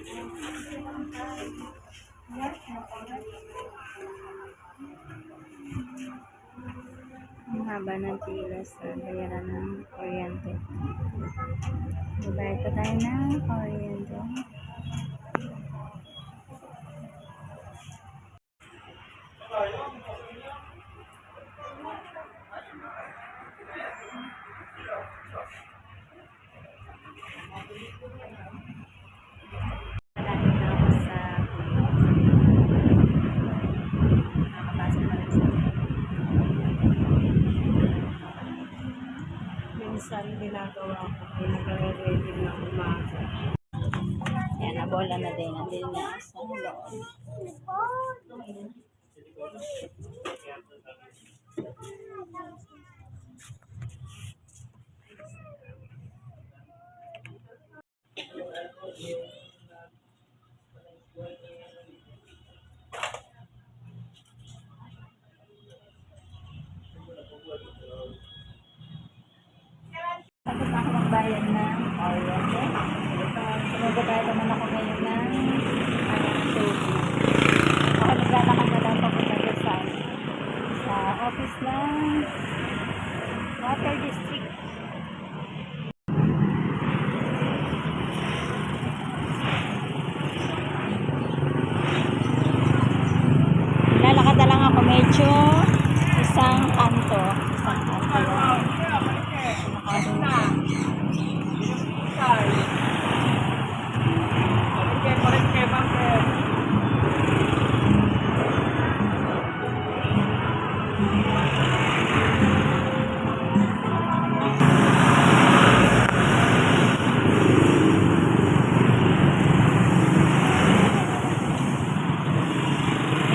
Ang haba ng pila sa bayaran ng kuryente. Bayad pa tayo ng kuryente. Minsan ginagawa ko kung nagre-ready na umaga. Yan, nabola na din. Nandun na sa loob. Tapos ako magbayad ng kuryente. Sumubayad naman ako ngayon ng tubig. Ako naglalakad na lang papunta sa office ng Water District. Lalakad na lang ako medyo isang kanto.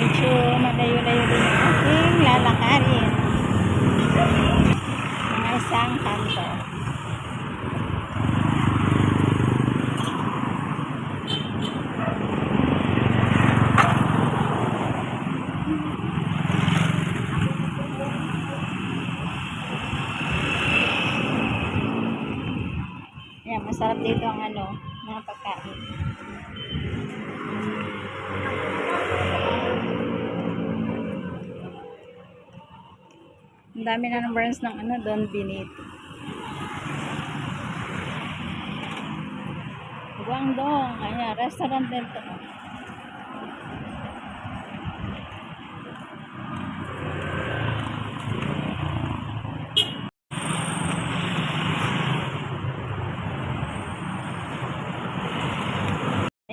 Medyo malayo-layo din ang aking lalakarin. Mga isang kanto. Yan, masarap dito ang mga pagkain. Ang dami na ng brands ng Don Benito. Guangdong, ayan, restaurant din to.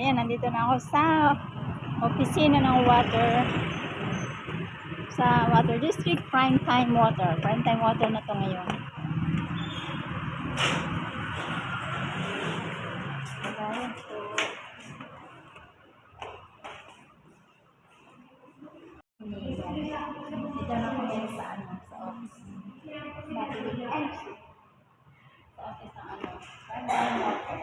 Ayan, nandito na ako sa opisina ng sa Water District. Prime Time Water na to ngayon. Dito na ako ngayon sa office. Sa office ng Prime Time Water.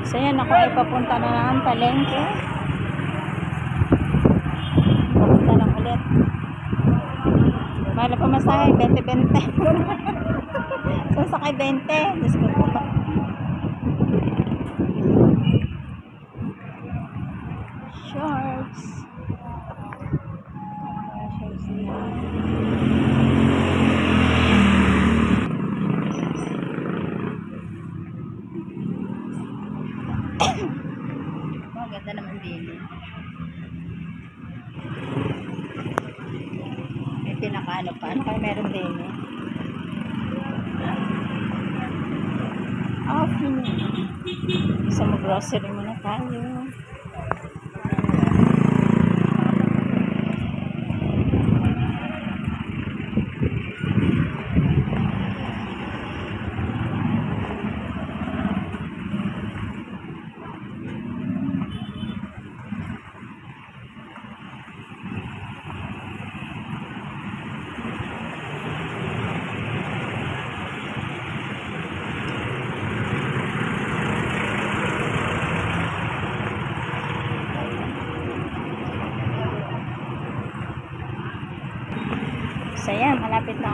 So yan, ako ay papunta na ng palengke. Papunta lang ulit. Mahal pa masahe, 20-20. Sasakay 20. Diyos ko po. Shorts. Shorts na. Ganda naman din. May pinakaano pa. Ano kayo meron din eh? Okay. So mag-grocery muna tayo.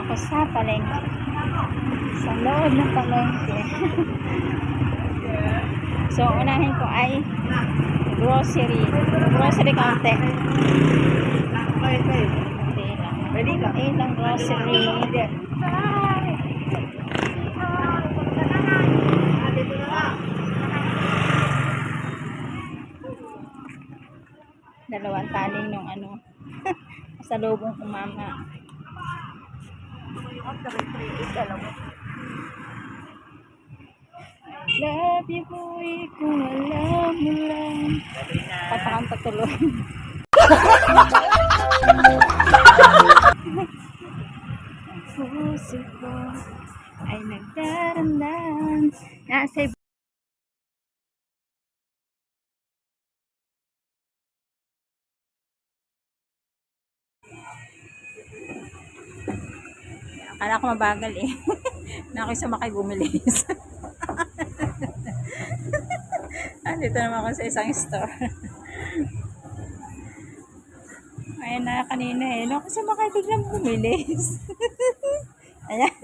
ako sa palengke. Sa loob ng palengke. So, unahin ko ay grocery. Grocery konti. Hindi lang. Ilang grocery. Dalawang taling nung ano. Sa lubong ko mama. I love you boy, kung alam mo lang. Patakanta tuloy. Ang puso ko ay nagdaramdam. Nasa akala ko mabagal eh. Na ako'y sumakay bumilis. Dito naman ako sa isang store. Ayan na kanina eh. No, kasi sumakay biglang bumilis. Ayan.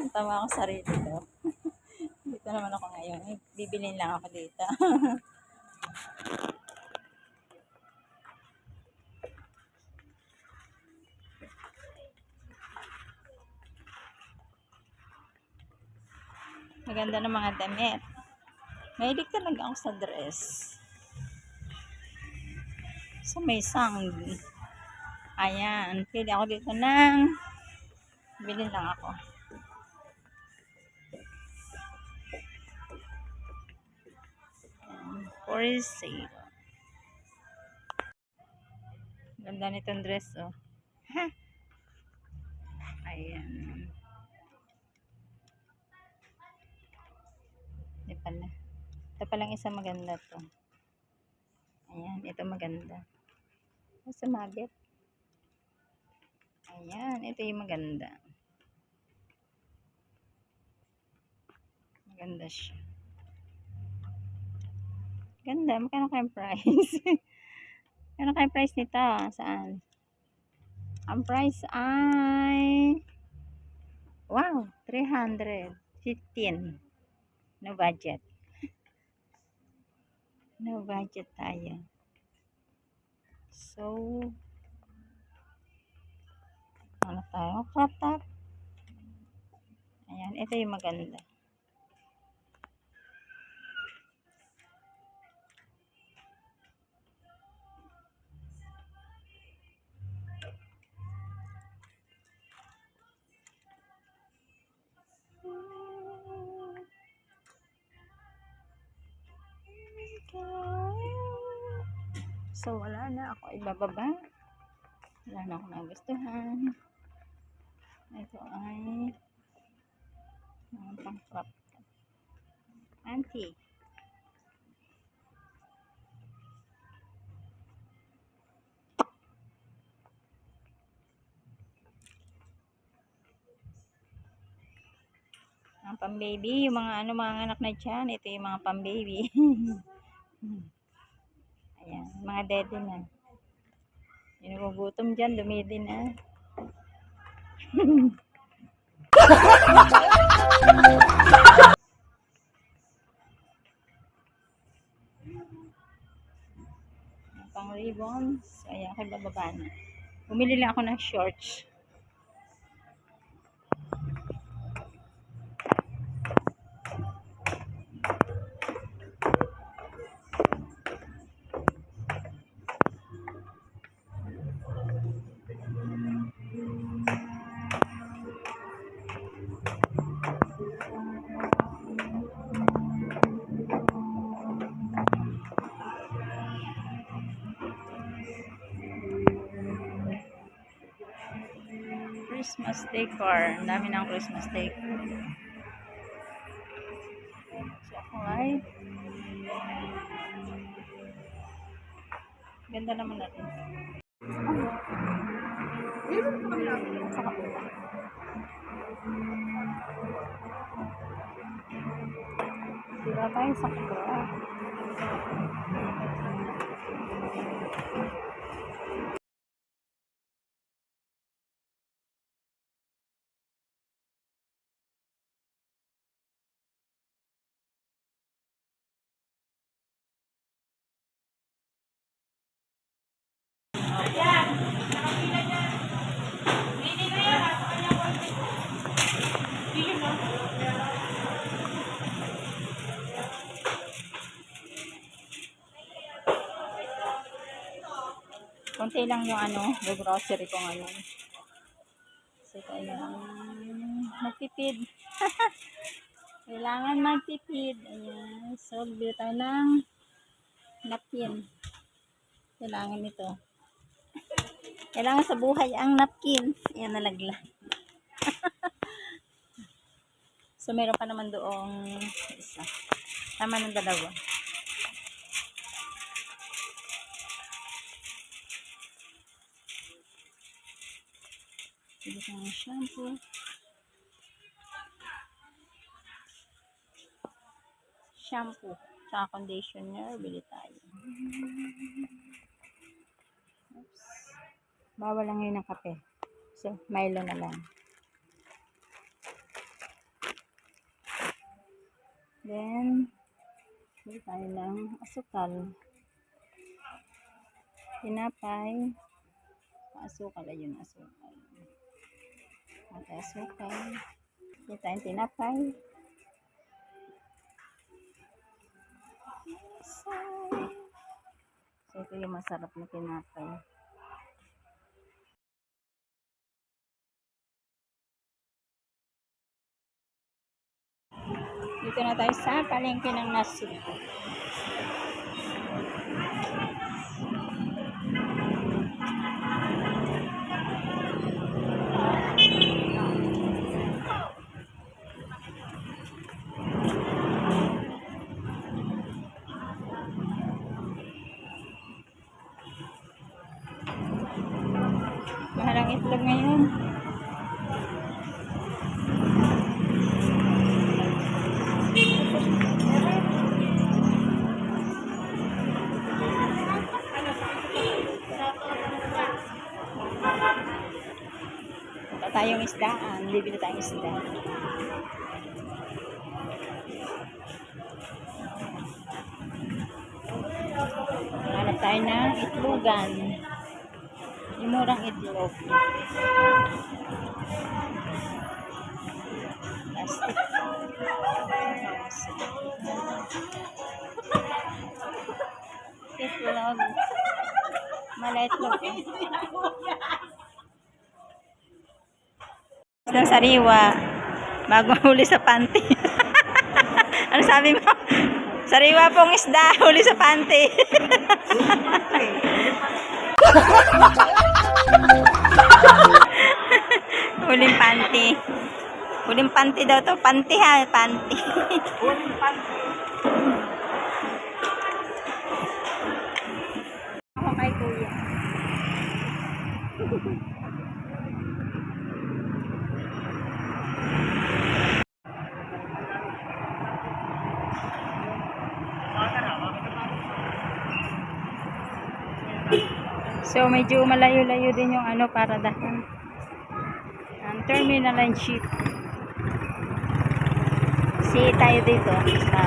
Tama ako sa sarili ko. Dito naman ako ngayon. Bibilin lang ako dito. Maganda ng mga damit. Mahilig talaga ako sa dress. So may sound. Ayan. Pili ako dito ng bilhin lang ako. Ayan. For sale. Ganda nitong dress oh. Ha? Ayan. Di pala. Ito palang isa maganda to. Ayan, ito maganda. Sumabit. Ayan, ito yung maganda. Maganda siya. Ganda, magkano kayong price? Magkano kayong price nito? Saan? Ang price ay wow, 315. No budget. No budget tayo. So, ano tayo? Crop top. Ayan, ito yung maganda. So, wala na ako ibababa. Wala na akong nagustuhan. Ito ay pang crop. Auntie. Ang pang-baby, yung mga ano, mga anak na dyan, ito yung mga pang-baby. Ayan, mga daddy na. Yung nagugutom dyan, dumidi na. Pang ribbons. Ayan, kay bababa na. Bumili lang ako ng shorts. Christmas decor. Ang dami ng Christmas decor. So, ako ay ganda naman natin. Sa kapila. Sila tayo sa kapila. Konti lang yung yung grocery ko ngayon. So, kaya magtipid. Kailangan magtipid. Ayan. So, bili tayo ng napkin. Kailangan ito. Kailangan sa buhay ang napkin. Ayan, nalagla. So, meron pa naman doong isa. Tama ng dalawa. Bili tayo ng shampoo. Shampoo. Tsaka conditioner. Bili tayo. Oops. Bawal lang ngayon ng kape. So, Milo na lang. Then, bili tayo ng asukal. Tinapay. Asukal. Ayun, asukal. At asukal. Bili tayong tinapay. So, ito yung masarap na tinapay. Dito na tayo sa palengke ng Nasugbu. Mahal ang itlog ngayon. Punta tayong isdaan. Bibili tayong isda. Hanap tayo ng itlogan. Yung murang itlog. Plastic. Itlog. Mala itlog. Ng sariwa. Bago huli sa panty. Ano sabi mo? Sariwa pong isda. Huli sa panty. Huling panty. Huling panty daw to. Panty ha. Panty. Huling panty. Ako kay kuya. So, medyo malayo-layo din yung paradahan. Ang terminal and ship. See tayo dito sa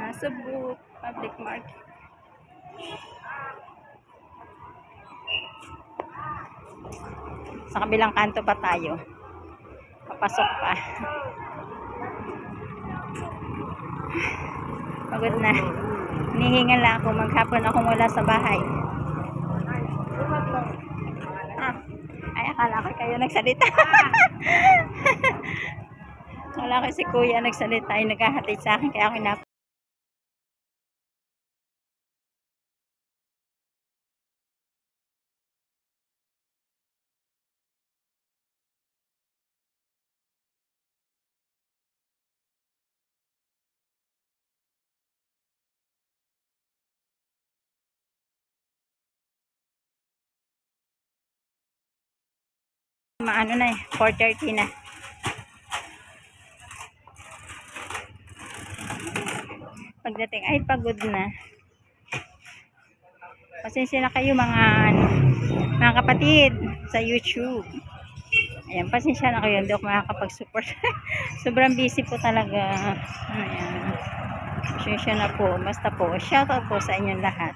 Nasugbu Public Market. Sa kabilang kanto pa tayo. Papasok pa. Pagod na. Hinihingal lang ako. Maghapon akong wala sa bahay. Ay, akala ko kayo nagsalita. Akala ko si kuya nagsalita. Ay, naghahatid sa akin. Kaya ako maano na 4:30 na. Pagdating ay pagod na. Pasensya na kayo mga kapatid sa YouTube. Ayan, pasensya na kayo, hindi ako makakapag-support. Sobrang busy po talaga. Ayan. Pasensya na po. Basta po, shoutout po sa inyong lahat.